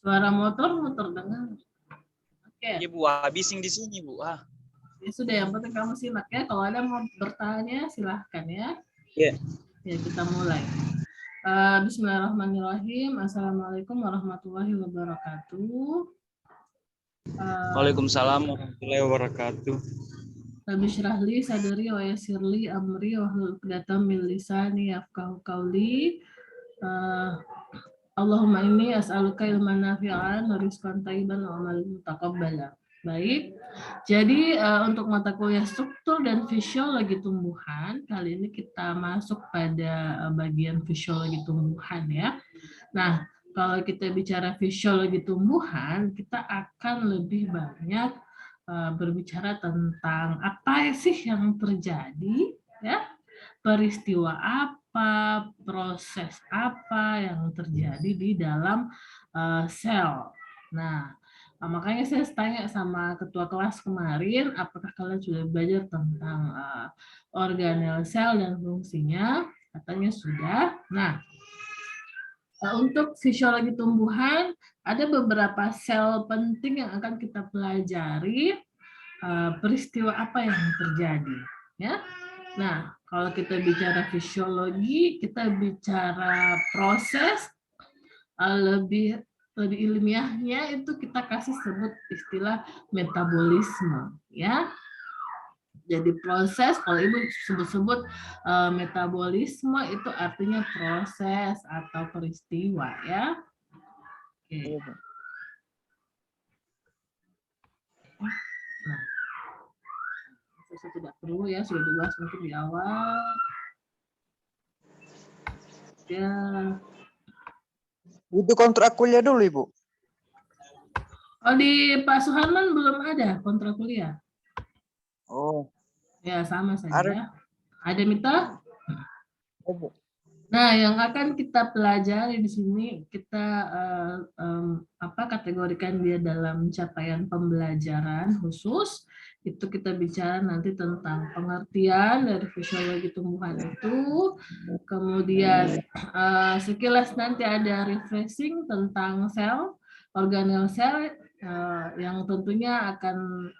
Suara motor terdengar. Oke. Iya Bu, habising di sini Bu. Ya sudah, yang penting kamu simak ya. Kalau ada mau bertanya silahkan ya. Iya. Ya kita mulai. Bismillahirrahmanirrahim. Assalamualaikum warahmatullahi wabarakatuh. Waalaikumsalam warahmatullahi wabarakatuh. Rabbi syrah li sadri wa yassir li amri wahlul 'uqdatam min lisani yafqahu qawli. Allahumma inni as'aluka ilman nafi'an wa rizqan thayyiban wa amalan mutaqabbalan. Baik. Jadi untuk mata kuliah struktur dan fisiologi tumbuhan, kali ini kita masuk pada bagian fisiologi tumbuhan ya. Nah, kalau kita bicara fisiologi tumbuhan, kita akan lebih banyak berbicara tentang apa sih yang terjadi, ya, peristiwa apa, proses apa yang terjadi di dalam sel. Nah, makanya saya tanya sama ketua kelas kemarin, apakah kalian sudah belajar tentang organel sel dan fungsinya? Katanya sudah. Nah, untuk fisiologi tumbuhan, ada beberapa sel penting yang akan kita pelajari, peristiwa apa yang terjadi. Ya. Nah, kalau kita bicara fisiologi, kita bicara proses, lebih ilmiahnya itu kita kasih sebut istilah metabolisme. Ya. Jadi proses, kalau Ibu sebut-sebut metabolisme itu artinya proses atau peristiwa ya. Oke. Nah, saya tidak perlu ya, sudah dibahas mungkin di awal. Ya. Butuh kontrak kuliah dulu, Ibu. Oh, di Pak Suharman belum ada kontrak kuliah. Oh. Ya, sama saja. Ada Mita? Oh, Nah, yang akan kita pelajari di sini kita kategorikan dia dalam capaian pembelajaran khusus. Itu kita bicara nanti tentang pengertian dari fisiologi tumbuhan itu. Kemudian sekilas nanti ada refreshing tentang sel, organel sel yang tentunya akan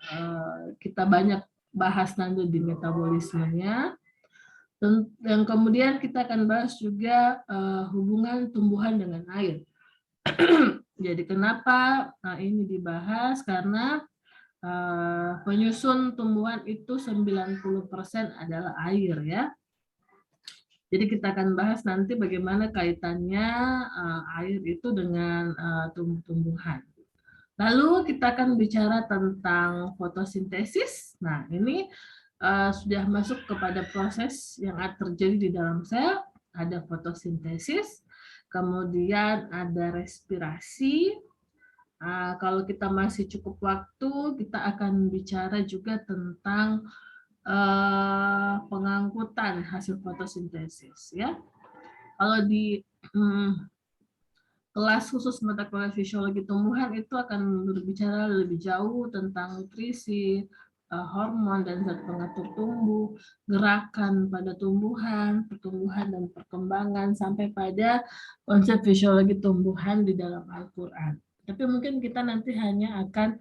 kita banyak bahas nanti di metabolismenya. Dan kemudian kita akan bahas juga hubungan tumbuhan dengan air. Jadi kenapa ini dibahas? Karena penyusun tumbuhan itu 90% adalah air ya. Jadi kita akan bahas nanti bagaimana kaitannya air itu dengan tumbuh-tumbuhan. Lalu kita akan bicara tentang fotosintesis. Nah, ini sudah masuk kepada proses yang terjadi di dalam sel. Ada fotosintesis, kemudian ada respirasi. Kalau kita masih cukup waktu, kita akan bicara juga tentang pengangkutan hasil fotosintesis. Ya, kalau di kelas khusus mata kuliah fisiologi tumbuhan itu akan berbicara lebih jauh tentang nutrisi, hormon dan zat pengatur tumbuh, gerakan pada tumbuhan, pertumbuhan dan perkembangan, sampai pada konsep fisiologi tumbuhan di dalam Al-Quran. Tapi mungkin kita nanti hanya akan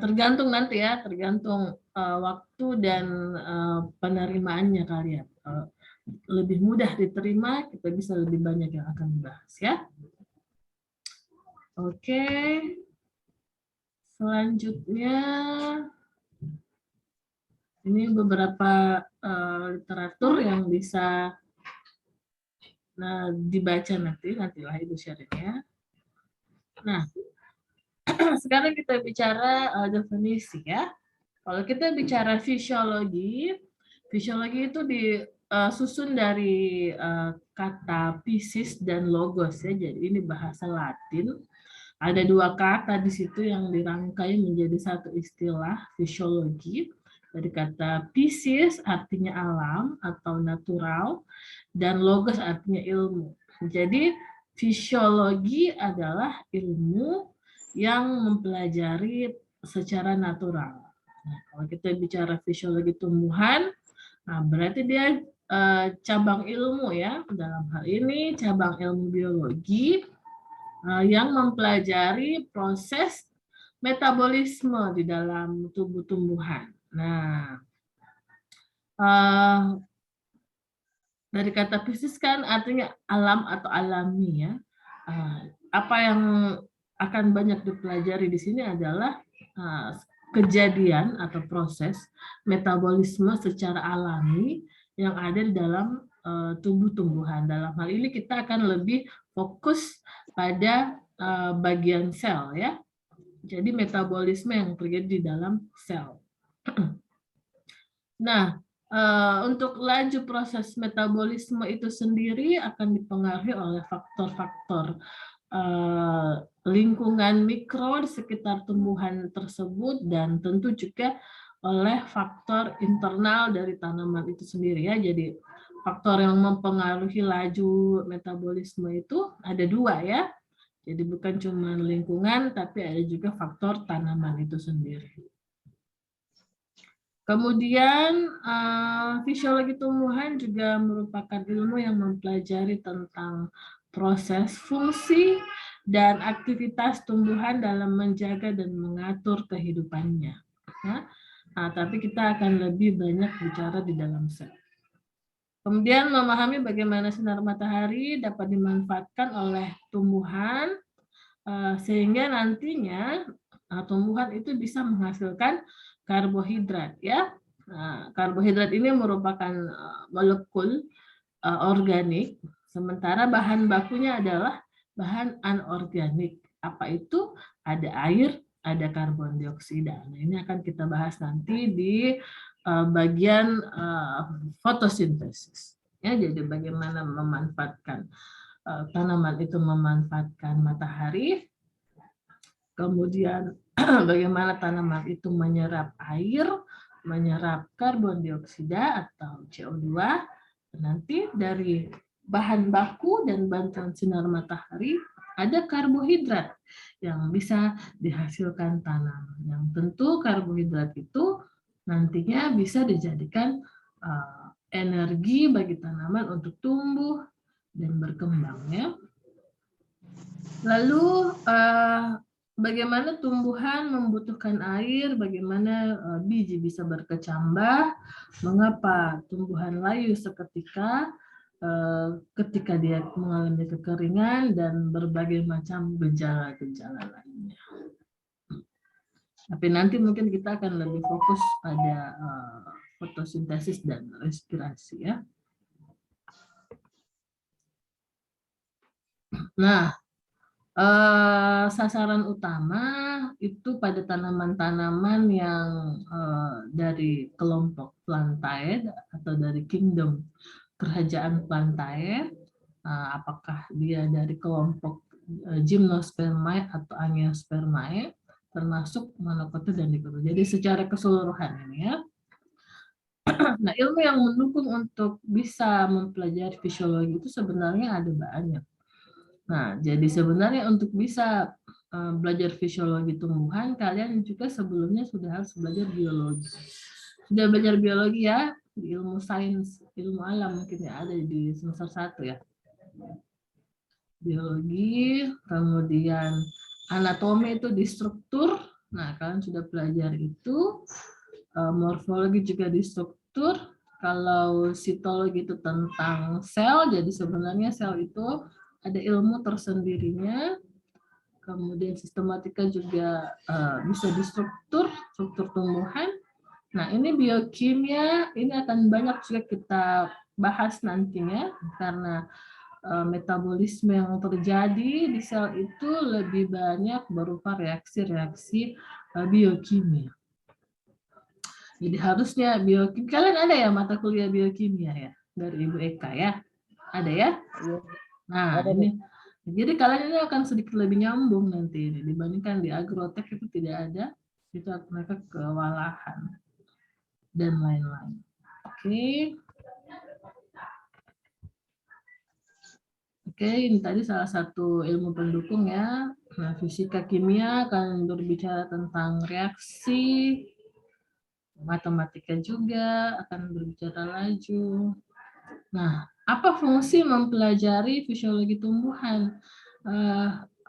tergantung nanti ya, tergantung waktu dan penerimaannya kalian. Lebih mudah diterima, kita bisa lebih banyak yang akan dibahas ya. Oke. Selanjutnya ini beberapa literatur yang bisa dibaca nantilah Ibu sharing ya. Nah, sekarang kita bicara definisi ya. Kalau kita bicara fisiologi itu disusun dari kata physis dan logos ya. Jadi ini bahasa Latin. Ada dua kata di situ yang dirangkai menjadi satu istilah fisiologi. Dari kata physis artinya alam atau natural dan logos artinya ilmu. Jadi fisiologi adalah ilmu yang mempelajari secara natural. Nah, kalau kita bicara fisiologi tumbuhan, berarti dia cabang ilmu ya. Dalam hal ini cabang ilmu biologi yang mempelajari proses metabolisme di dalam tubuh tumbuhan. Nah, dari kata fisis kan artinya alam atau alami ya. Apa yang akan banyak dipelajari di sini adalah kejadian atau proses metabolisme secara alami yang ada di dalam tubuh tumbuhan. Dalam hal ini kita akan lebih fokus pada bagian sel ya. Jadi metabolisme yang terjadi di dalam sel. Nah, untuk laju proses metabolisme itu sendiri akan dipengaruhi oleh faktor-faktor lingkungan mikro di sekitar tumbuhan tersebut dan tentu juga oleh faktor internal dari tanaman itu sendiri ya. Jadi faktor yang mempengaruhi laju metabolisme itu ada dua ya. Jadi bukan cuma lingkungan tapi ada juga faktor tanaman itu sendiri. Kemudian fisiologi tumbuhan juga merupakan ilmu yang mempelajari tentang proses fungsi dan aktivitas tumbuhan dalam menjaga dan mengatur kehidupannya. Ya. Nah, tapi kita akan lebih banyak bicara di dalam sel. Kemudian memahami bagaimana sinar matahari dapat dimanfaatkan oleh tumbuhan sehingga nantinya tumbuhan itu bisa menghasilkan karbohidrat ya. Nah, karbohidrat ini merupakan molekul organik, sementara bahan bakunya adalah bahan anorganik. Apa itu? Ada air, ada karbon dioksida. Nah, ini akan kita bahas nanti di bagian fotosintesis. Ya, jadi bagaimana memanfaatkan tanaman itu memanfaatkan matahari, kemudian bagaimana tanaman itu menyerap air, menyerap karbon dioksida atau CO2, nanti dari bahan baku dan bantuan sinar matahari ada karbohidrat yang bisa dihasilkan tanaman. Yang tentu karbohidrat itu nantinya bisa dijadikan energi bagi tanaman untuk tumbuh dan berkembang ya. Lalu bagaimana tumbuhan membutuhkan air, bagaimana biji bisa berkecambah, mengapa tumbuhan layu seketika ketika dia mengalami kekeringan dan berbagai macam gejala-gejala lainnya. Tapi nanti mungkin kita akan lebih fokus pada fotosintesis dan respirasi ya. Nah, sasaran utama itu pada tanaman-tanaman yang dari kelompok Plantae atau dari kingdom kerajaan Plantae, apakah dia dari kelompok Gymnospermae atau Angiospermae, termasuk monocotyl dan dicotyl. Jadi secara keseluruhan ini ya. Nah, ilmu yang mendukung untuk bisa mempelajari fisiologi itu sebenarnya ada banyak. Nah, jadi sebenarnya untuk bisa belajar fisiologi tumbuhan, kalian juga sebelumnya sudah harus belajar biologi. Sudah belajar biologi ya, di ilmu sains, ilmu alam mungkin ya, ada di semester 1 ya. Biologi, kemudian anatomi itu di struktur. Nah, kalian sudah belajar itu. Morfologi juga di struktur. Kalau sitologi itu tentang sel, jadi sebenarnya sel itu ada ilmu tersendirinya. Kemudian sistematika juga bisa di struktur tumbuhan. Nah, ini biokimia, ini akan banyak juga kita bahas nantinya, karena metabolisme yang terjadi di sel itu lebih banyak berupa reaksi-reaksi biokimia. Jadi harusnya biokimia, kalian ada ya mata kuliah biokimia ya, dari Ibu Eka ya? Ada ya? Nah, ini jadi kalian ini akan sedikit lebih nyambung nanti ini dibandingkan di agrotek itu tidak ada, itu mereka kewalahan dan lain-lain. Oke, ini tadi salah satu ilmu pendukung ya. Nah, fisika kimia akan berbicara tentang reaksi, matematika juga akan berbicara laju. Nah, apa fungsi mempelajari fisiologi tumbuhan?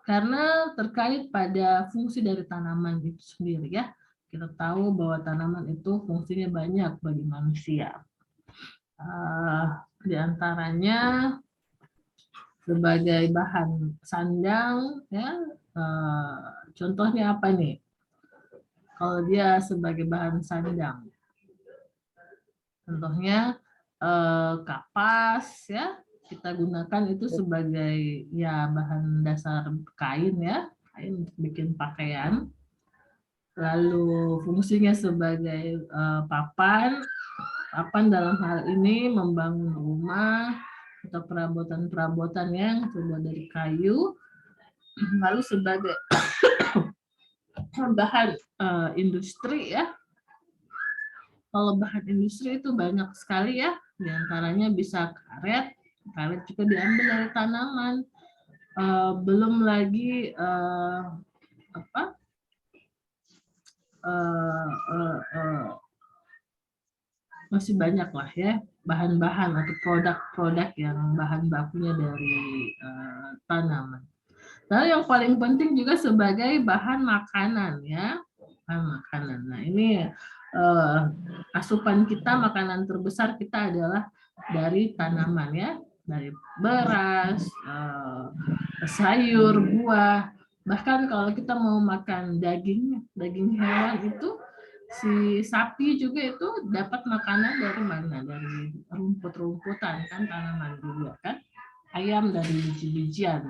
karena terkait pada fungsi dari tanaman itu sendiri ya. Kita tahu bahwa tanaman itu fungsinya banyak bagi manusia. Di antaranya sebagai bahan sandang ya. Contohnya apa nih? Kalau dia sebagai bahan sandang, contohnya kapas ya, kita gunakan itu sebagai ya bahan dasar kain ya, kain untuk bikin pakaian. Lalu fungsinya sebagai papan dalam hal ini membangun rumah atau perabotan-perabotan yang terbuat dari kayu. Lalu sebagai bahan industri ya. Kalau bahan industri itu banyak sekali ya, diantaranya bisa karet. Karet juga diambil dari tanaman. Belum lagi masih banyak lah ya bahan-bahan atau produk-produk yang bahan bakunya dari tanaman. Lalu yang paling penting juga sebagai bahan makanan ya, bahan makanan. Nah ini asupan kita, makanan terbesar kita adalah dari tanaman ya, dari beras, sayur, buah. Bahkan kalau kita mau makan daging hewan itu, si sapi juga itu dapat makanan dari mana? Dari rumput-rumputan kan, tanaman juga kan. Ayam dari biji-bijian.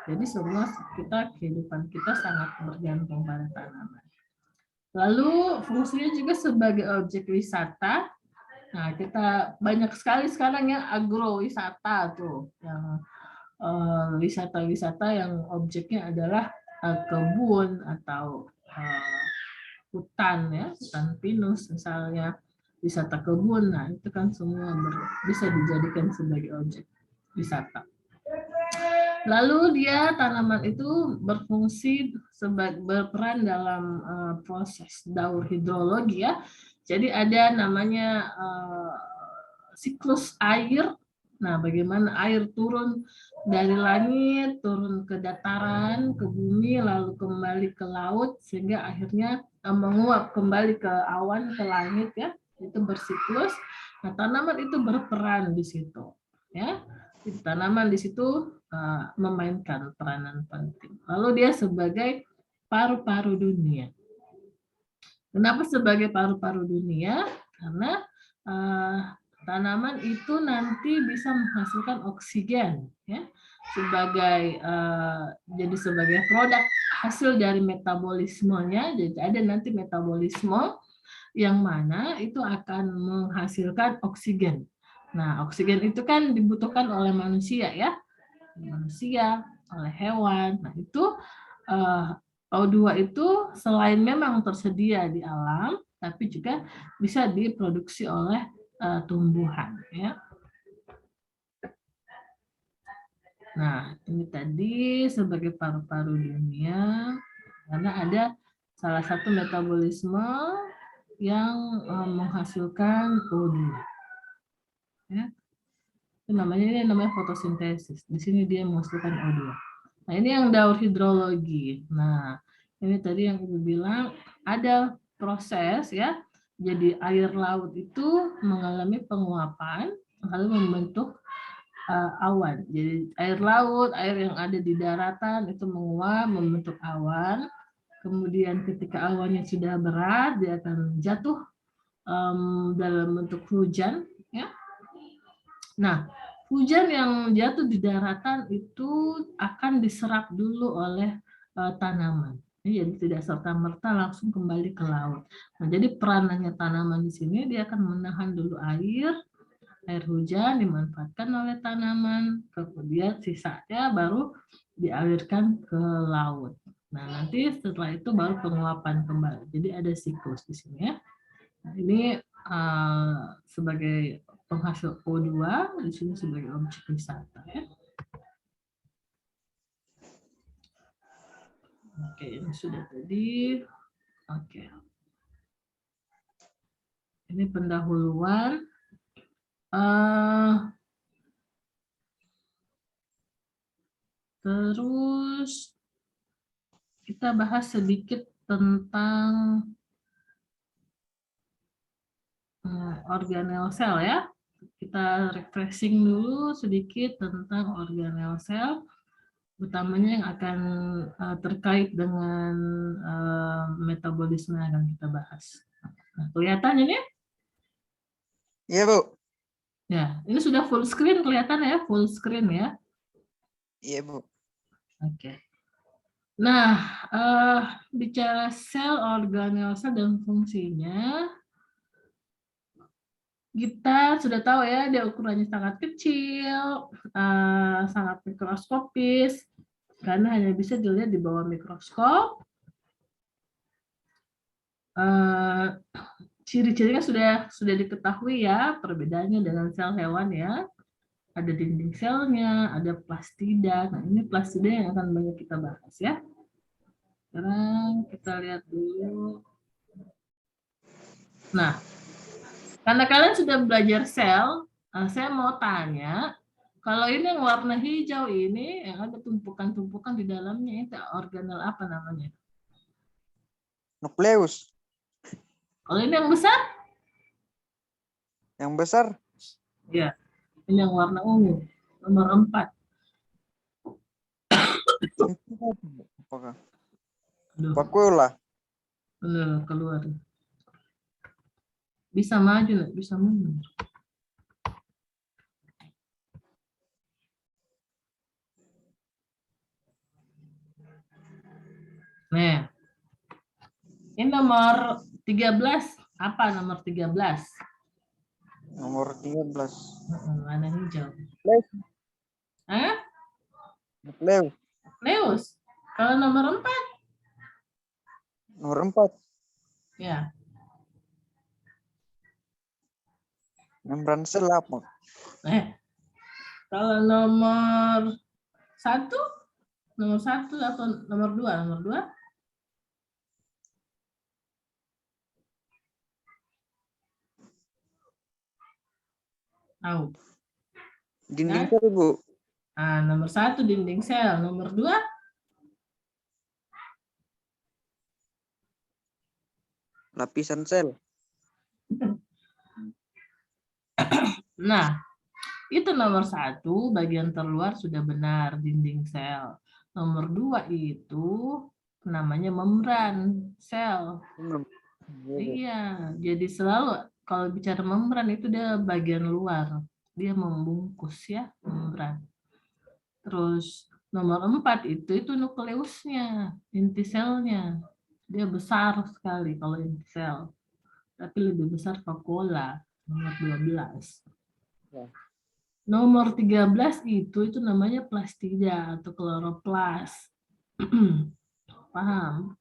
Jadi semua kehidupan kita sangat bergantung pada tanaman. Lalu fungsinya juga sebagai objek wisata. Nah, kita banyak sekali sekarang yang agrowisata tuh, yang wisata-wisata yang objeknya adalah kebun atau hutan ya, hutan pinus misalnya, wisata kebun. Nah, itu kan semua bisa dijadikan sebagai objek wisata. Lalu dia tanaman itu berfungsi berperan dalam proses daur hidrologi ya. Jadi ada namanya siklus air. Nah, bagaimana air turun dari langit, turun ke dataran, ke bumi, lalu kembali ke laut, sehingga akhirnya menguap kembali ke awan, ke langit ya. Itu bersiklus. Nah, tanaman itu berperan di situ ya. Tanaman di situ memainkan peranan penting. Lalu dia sebagai paru-paru dunia. Kenapa sebagai paru-paru dunia? Karena tanaman itu nanti bisa menghasilkan oksigen ya, jadi sebagai produk hasil dari metabolismenya. Jadi ada nanti metabolisme yang mana itu akan menghasilkan oksigen. Nah, oksigen itu kan dibutuhkan oleh manusia ya, oleh hewan. Nah, itu O2 itu selain memang tersedia di alam, tapi juga bisa diproduksi oleh tumbuhan ya. Nah, ini tadi sebagai paru-paru dunia, karena ada salah satu metabolisme yang menghasilkan O2. Ya. Itu namanya fotosintesis. Di sini dia menghasilkan O2. Nah, ini yang daur hidrologi. Nah, ini tadi yang Ibu bilang ada proses ya. Jadi air laut itu mengalami penguapan lalu membentuk awan. Jadi air laut, air yang ada di daratan itu menguap membentuk awan. Kemudian ketika awannya sudah berat, dia akan jatuh dalam bentuk hujan ya. Nah, hujan yang jatuh di daratan itu akan diserap dulu oleh tanaman. Jadi tidak serta-merta langsung kembali ke laut. Nah, jadi peranannya tanaman di sini, dia akan menahan dulu air hujan dimanfaatkan oleh tanaman, kemudian sisanya baru dialirkan ke laut. Nah, nanti setelah itu baru penguapan kembali. Jadi ada siklus di sini ya. Nah, ini sebagai penghasil O2, di sini sebagai objek wisata ya. Oke, ini sudah tadi. Oke. Ini pendahuluan. Terus kita bahas sedikit tentang organel sel ya. Kita refreshing dulu sedikit tentang organel sel, utamanya yang akan terkait dengan metabolisme yang akan kita bahas. Nah, kelihatan ini? Iya, Bu. Ya, ini sudah full screen kelihatan ya, full screen ya. Iya, Bu. Oke. Nah, bicara sel, organel sel dan fungsinya, kita sudah tahu ya, dia ukurannya sangat kecil, sangat mikroskopis, karena hanya bisa dilihat di bawah mikroskop. Ciri-cirinya sudah diketahui ya, perbedaannya dengan sel hewan ya. Ada dinding selnya, ada plastida. Nah, ini plastida yang akan banyak kita bahas ya. Sekarang kita lihat dulu. Nah, karena kalian sudah belajar sel, saya mau tanya, kalau ini yang warna hijau ini, yang ada tumpukan-tumpukan di dalamnya, itu organel apa namanya? Nukleus. Kalau ini yang besar? Yang besar. Ya, ini yang warna ungu, nomor 4. Apakah? Aduh, Vakuola. bener, keluar. Bisa maju, nggak? Bisa mundur. Nah, ini nomor 13. Apa nomor 13? Nomor 13. Warna hijau. Nukleus. Hah? Nukleus. Nukleus. Kalau nomor 4? Nomor 4. Ya. Membran sel apa? Kalau nomor 1? Nomor 1 atau nomor 2? Nomor 2? Tahu. Dinding Nah, sel, Bu. nomor 1 dinding sel. Nomor 2? Lapisan sel. Nah, itu nomor 1, bagian terluar sudah benar, dinding sel. Nomor 2 itu namanya membran sel. Iya, jadi selalu kalau bicara membran itu dia bagian luar. Dia membungkus ya, membran. Terus nomor 4 itu nukleusnya, inti selnya. Dia besar sekali kalau inti sel. Tapi lebih besar vakuola, nomor 12. Ya. Nomor 13 itu namanya plastida atau kloroplas. Paham?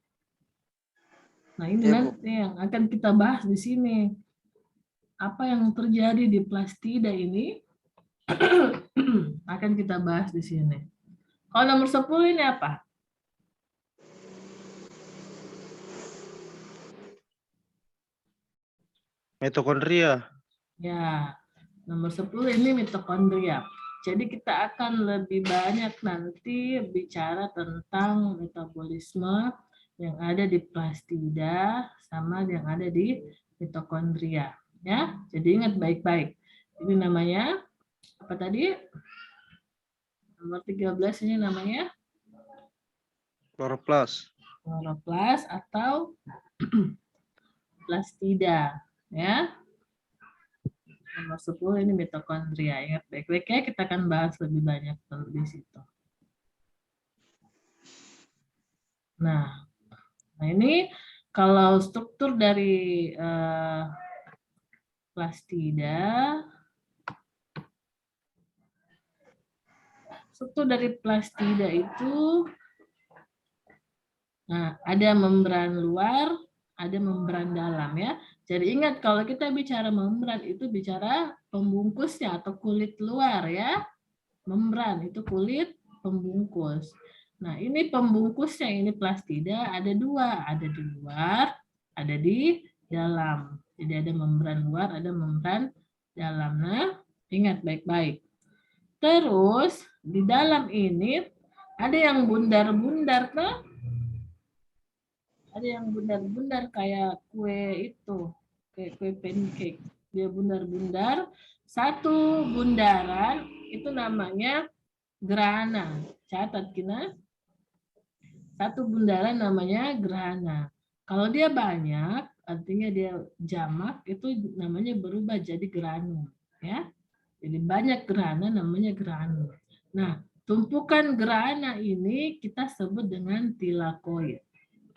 Nah, ini Ya, Bu. nanti yang akan kita bahas di sini. Apa yang terjadi di plastida ini akan kita bahas di sini. Kalau nomor 10 ini apa? Mitokondria. Ya, nomor 10 ini mitokondria. Jadi kita akan lebih banyak nanti bicara tentang metabolisme yang ada di plastida sama yang ada di mitokondria. Ya, jadi ingat baik-baik. Ini namanya apa tadi? Nomor 13 ini namanya Kloroplas. kloroplas atau plastida. Ya. Nomor 10 ini mitokondria. Ingat baik-baik ya, kita akan bahas lebih banyak di situ. Nah ini kalau struktur dari plastida, itu ada membran luar, ada membran dalam ya. Jadi ingat kalau kita bicara membran itu bicara pembungkusnya atau kulit luar ya. Membran itu kulit pembungkus. Nah ini pembungkusnya ini plastida ada 2, ada di luar, ada di dalam. Jadi ada membran luar, ada membran dalam. Nah ingat baik-baik. Terus di dalam ini ada yang bundar-bundar tuh. Ada yang bundar-bundar kayak kue itu, kayak kue pancake. Dia bundar-bundar. Satu bundaran itu namanya gerhana. Catat Kina. Satu bundaran namanya gerhana. Kalau dia banyak, artinya dia jamak, itu namanya berubah jadi granum. Ya. Jadi banyak gerhana namanya granum. Nah, tumpukan gerhana ini kita sebut dengan tilakoid.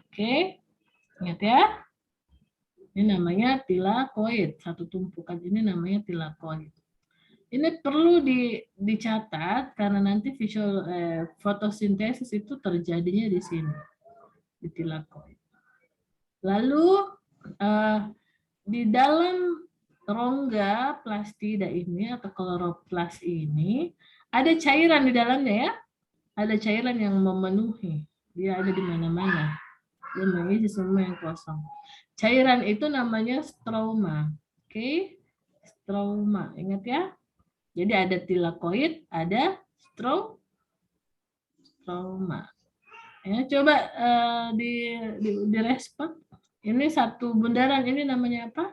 Oke, ingat ya. Ini namanya tilakoid. Satu tumpukan ini namanya tilakoid. Ini perlu dicatat karena nanti fotosintesis itu terjadinya di sini, di tilakoid. Lalu di dalam rongga plastida ini atau kloroplas ini ada cairan di dalamnya ya. Ada cairan yang memenuhi. Dia ada di mana-mana. Dia mengisi semua yang kosong. Cairan itu namanya stroma. Oke. Stroma. Ingat ya. Jadi ada tilakoid, ada stroma. Ya, coba direspon. Ini satu bundaran, ini namanya apa?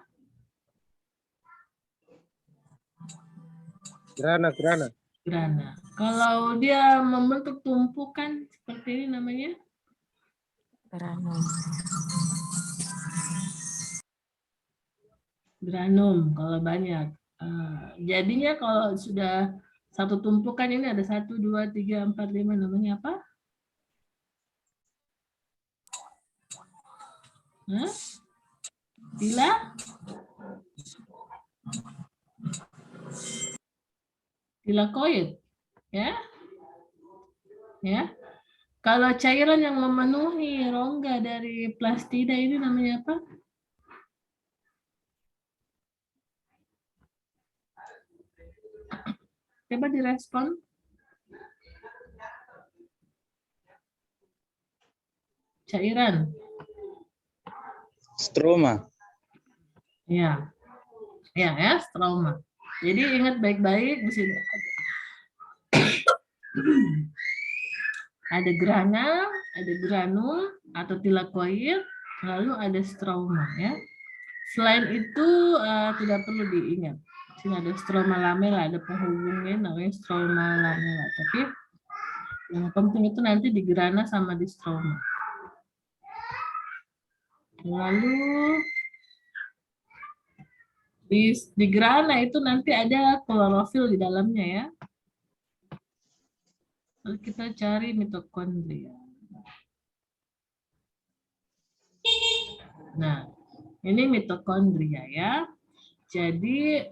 Gerhana. Gerhana. Kalau dia membentuk tumpukan seperti ini namanya? Granum kalau banyak. Jadinya kalau sudah satu tumpukan ini ada 1, 2, 3, 4, 5 namanya apa? Tilakoid. Ya. Ya. Kalau cairan yang memenuhi rongga dari plastida ini namanya apa? Coba direspon. Cairan. Stroma. Ya. Ya, stroma. Jadi ingat baik-baik di sini. Ada grana, ada granul atau tilakoid, lalu ada stroma ya. Selain itu tidak perlu diingat. Sini ada stroma lamella, ada penghubungnya namanya stroma lamella. Tapi yang penting itu nanti di grana sama di stroma. Lalu di grana itu nanti ada klorofil di dalamnya ya. Lalu kita cari mitokondria. Nah, ini mitokondria ya. Jadi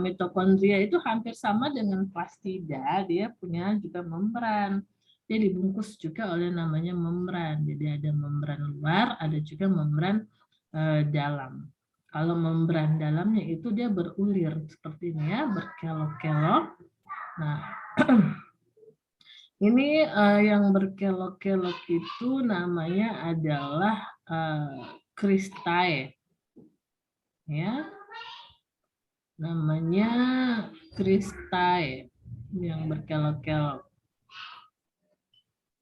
mitokondria itu hampir sama dengan plastida, dia punya juga membran. Dia dibungkus juga oleh namanya membran. Jadi ada membran luar, ada juga membran dalam. Kalau membran dalamnya itu dia berulir seperti ini ya, berkelok-kelok. Nah, ini yang berkelok-kelok itu namanya adalah kristae. Ya. Namanya kristae yang berkelok-kelok.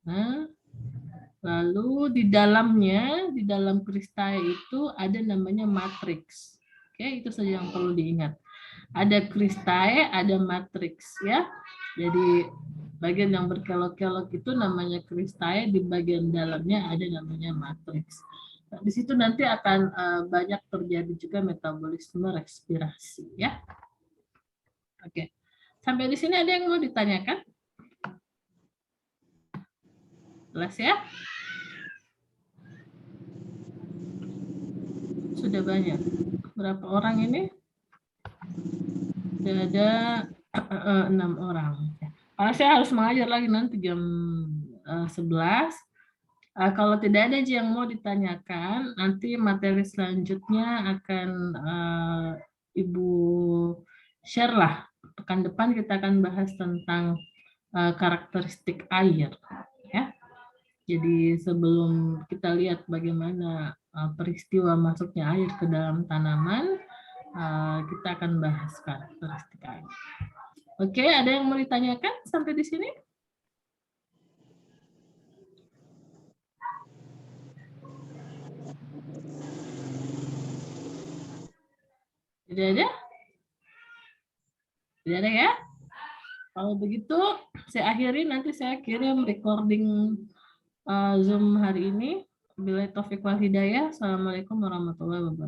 Nah, lalu di dalamnya, di dalam kristae itu ada namanya matriks. Oke, itu saja yang perlu diingat. Ada kristae, ada matriks ya. Jadi bagian yang berkelok-kelok itu namanya kristae, di bagian dalamnya ada namanya matriks. Nah, di situ nanti akan banyak terjadi juga metabolisme respirasi ya. Oke. Sampai di sini ada yang mau ditanyakan? Jelas ya? Sudah banyak. Berapa orang ini? Sudah ada 6 orang. Karena saya harus mengajar lagi nanti jam 11. Kalau tidak ada yang mau ditanyakan, nanti materi selanjutnya akan Ibu share lah. Pekan depan kita akan bahas tentang karakteristik air. Ya. Jadi sebelum kita lihat bagaimana peristiwa masuknya air ke dalam tanaman, kita akan bahas karakteristik air. Oke, ada yang mau ditanyakan sampai di sini? Tidak ada? Tidak ada ya? Kalau begitu, saya akhiri, nanti saya kirim recording Zoom hari ini. Bila taufik wal hidayah. Assalamualaikum warahmatullahi wabarakatuh.